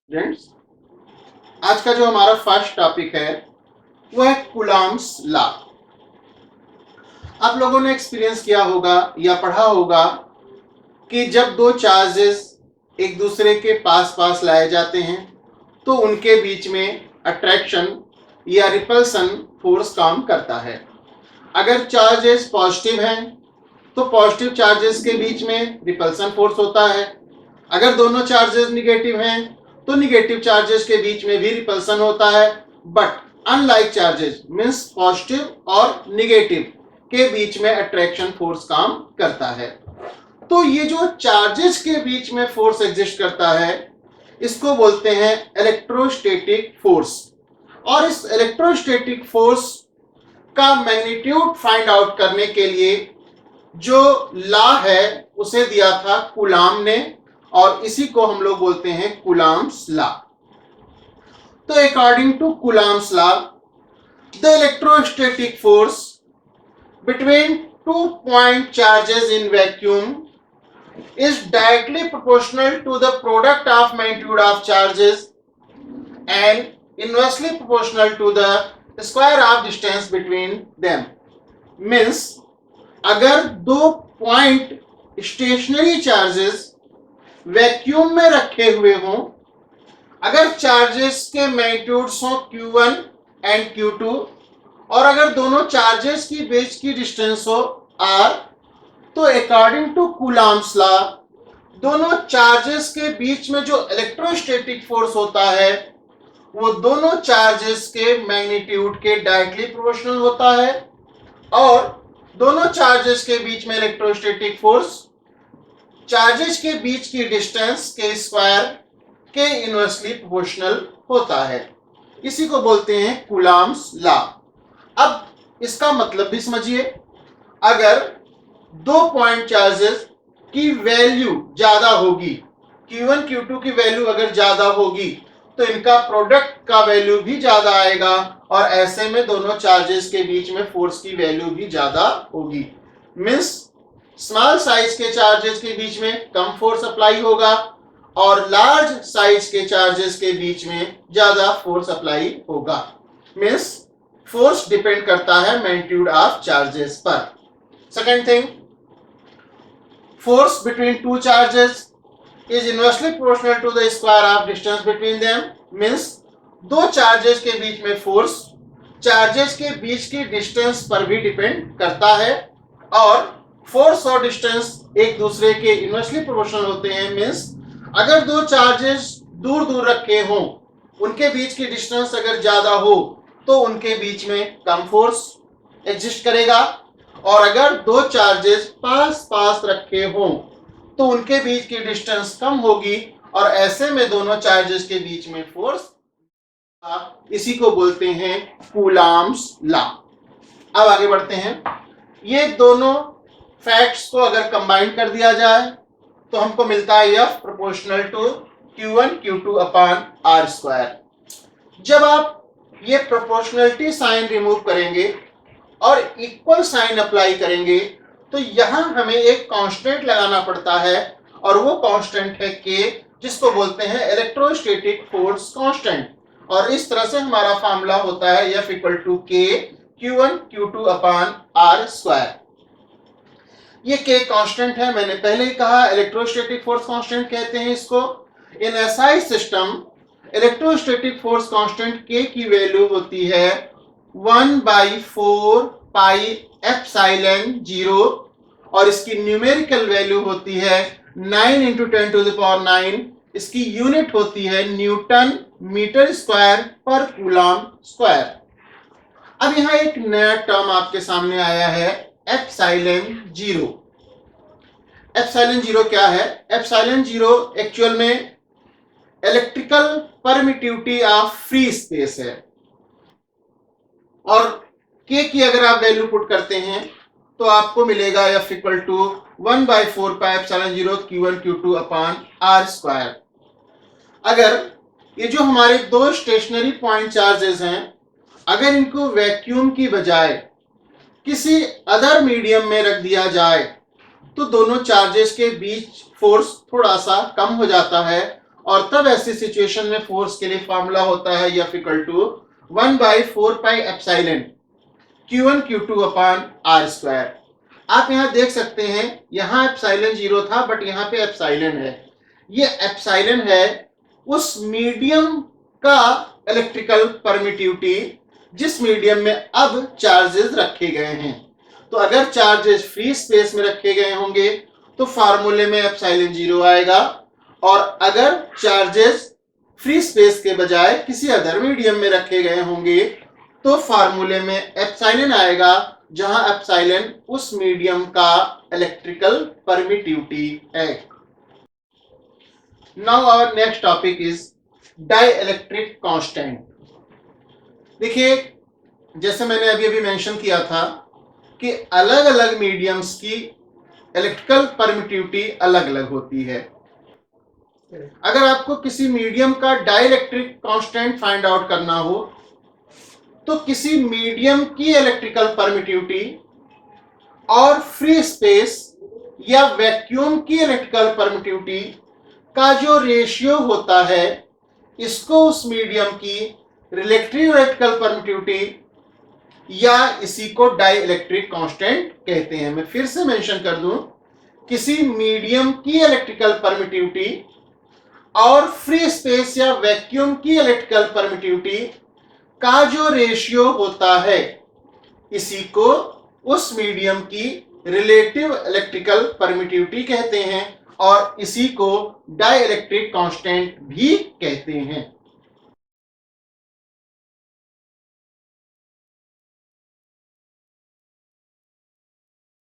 Friends, आज का जो हमारा फर्स्ट टॉपिक है वो है कूलॉम्स लॉ। आप लोगों ने एक्सपीरियंस किया होगा या पढ़ा होगा कि जब दो चार्जेस एक दूसरे के पास पास लाए जाते हैं तो उनके बीच में अट्रैक्शन या रिपल्सन फोर्स काम करता है। अगर चार्जेस पॉजिटिव हैं तो पॉजिटिव चार्जेस के बीच में रिपल्सन फोर्स होता है। अगर दोनों चार्जेस निगेटिव हैं तो निगेटिव चार्जेस के बीच में भी रिपल्सन होता है। But unlike charges means positive और निगेटिव के बीच में अट्रैक्शन फोर्स काम करता है। तो ये जो चार्जेस के बीच में फोर्स एग्जिस्ट करता है इसको बोलते हैं इलेक्ट्रोस्टैटिक फोर्स। और इस इलेक्ट्रोस्टैटिक फोर्स का मैग्नीट्यूड फाइंड आउट करने के लिए जो लॉ है उसे दिया था कूलाम ने, और इसी को हम लोग बोलते हैं कूलाम्स लॉ। तो according to Coulomb's law, the electrostatic force between 2 point charges in vacuum is directly proportional to the product of magnitude of charges and inversely proportional to the square of distance between them. Means अगर दो point stationery charges vacuum में रखे हुए हों, अगर charges के magnitudes हों Q1 and Q2 और अगर दोनों चार्जेस की बीच की डिस्टेंस हो R, तो अकॉर्डिंग टू कूलाम्स लॉ दोनों चार्जेस के बीच में जो इलेक्ट्रोस्टैटिक फोर्स होता है वो दोनों चार्जेस के मैग्नीट्यूड के डायरेक्टली प्रोपोर्शनल होता है, और दोनों चार्जेस के बीच में इलेक्ट्रोस्टैटिक फोर्स चार्जेस के बीच की डिस्टेंस के स्क्वायर के इनवर्सली प्रोपोर्शनल होता है। इसी को बोलते हैं कूलाम्स लॉ। अब इसका मतलब भी समझिए, अगर दो पॉइंट चार्जेस की वैल्यू ज्यादा होगी, Q1 Q2 की वैल्यू अगर ज्यादा होगी तो इनका प्रोडक्ट का वैल्यू भी ज्यादा आएगा, और ऐसे में दोनों चार्जेस के बीच में फोर्स की वैल्यू भी ज्यादा होगी। मींस स्मॉल साइज के चार्जेस के बीच में कम फोर्स अप्लाई होगा और लार्ज साइज के चार्जेस के बीच में ज्यादा फोर्स अप्लाई होगा। मींस फोर्स डिपेंड करता है मैग्नीट्यूड ऑफ चार्जेस पर। Second thing, force between two charges is inversely proportional to the square of distance between them. Means दो चार्जेस के बीच में फोर्स चार्जेस के बीच की डिस्टेंस पर भी डिपेंड करता है, और फोर्स और डिस्टेंस एक दूसरे के इनवर्सली प्रोपोर्शनल होते हैं। मींस अगर दो चार्जेस दूर दूर रखे हों, उनके बीच की डिस्टेंस अगर ज्यादा हो तो उनके बीच में कम फोर्स एग्जिस्ट करेगा, और अगर दो चार्जेस पास पास रखे हों तो उनके बीच की डिस्टेंस कम होगी, और ऐसे में दोनों चार्जेस के बीच में फोर्स, इसी को बोलते हैं कूलाम्स लॉ। अब आगे बढ़ते हैं। ये दोनों फैक्ट्स को अगर कंबाइन कर दिया जाए तो हमको मिलता है F proportional to Q1 Q2 upon R square. जब आप ये प्रोपोर्शनलिटी साइन रिमूव करेंगे और इक्वल साइन अप्लाई करेंगे तो यहां हमें एक कांस्टेंट लगाना पड़ता है, और वो कांस्टेंट है K, जिसको बोलते हैं इलेक्ट्रोस्टैटिक फोर्स कांस्टेंट। और इस तरह से हमारा फार्मूला होता है F equal to K Q1 Q2 upon R square. ये K कांस्टेंट है, मैंने पहले ही कहा इलेक्ट्रोस्टैटिक फोर्स कांस्टेंट कहते हैं इसको। In SI system electrostatic force constant K की वैल्यू होती है 1/4 पाई एप्सिलॉन 0, और इसकी न्यूमेरिकल वैल्यू होती है 9 × 10⁹। इसकी यूनिट होती है न्यूटन मीटर स्क्वायर पर कूलॉम स्क्वायर। अब यहां एक नया टर्म आपके सामने आया है एप्सिलॉन 0। एप्सिलॉन 0 क्या है? एप्सिलॉन 0 एक्चुअल में electrical permittivity of free space है, और K की अगर आप वैल्यू पुट करते हैं तो आपको मिलेगा F equal to 1/4 pi epsilon 0 Q1 Q2 upon R square. अगर ये जो हमारे दो स्टेशनरी पॉइंट चार्जेस हैं, अगर इनको वैक्यूम की बजाय किसी अदर मीडियम में रख दिया जाए तो दोनों चार्जेस के बीच फोर्स थोड़ा सा कम हो जाता है, और तब ऐसी सिचुएशन में फोर्स के लिए फॉर्मूला होता है F equal to 1/4 pi epsilon Q1 Q2 upon R square. आप यहां देख सकते हैं, यहां एप्सिलॉन 0 था बट यहां पे एप्सिलॉन है। ये एप्सिलॉन है उस मीडियम का इलेक्ट्रिकल परमिटिविटी जिस मीडियम में अब चार्जेस रखे गए हैं। तो अगर चार्जेस फ्री स्पेस में रखे गए होंगे तो फार्मूले में एप्सिलॉन 0 आएगा, और अगर चार्जेस फ्री स्पेस के बजाय किसी अदर मीडियम में रखे गए होंगे तो फार्मूले में एप्सिलॉन आएगा, जहां एप्सिलॉन उस मीडियम का इलेक्ट्रिकल परमिटिविटी है। Now our next topic is dielectric constant. देखिए, जैसे मैंने अभी अभी मेंशन किया था कि अलग अलग मीडियम्स की इलेक्ट्रिकल परमिटिविटी अलग अलग होती है। अगर आपको किसी मीडियम का डाइइलेक्ट्रिक कांस्टेंट फाइंड आउट करना हो तो किसी मीडियम की इलेक्ट्रिकल परमिटिविटी और फ्री स्पेस या वैक्यूम की इलेक्ट्रिकल परमिटिविटी का जो रेशियो होता है, इसको उस मीडियम की रिलेटिव इलेक्ट्रिकल परमिटिविटी या इसी को डाइइलेक्ट्रिक कांस्टेंट कहते हैं। मैं फिर से मेंशन कर दूं, किसी मीडियम की इलेक्ट्रिकल परमिटिविटी और फ्री स्पेस या वैक्यूम की इलेक्ट्रिकल परमिटिविटी का जो रेशियो होता है, इसी को उस मीडियम की रिलेटिव इलेक्ट्रिकल परमिटिविटी कहते हैं और इसी को डाइइलेक्ट्रिक कांस्टेंट भी कहते हैं।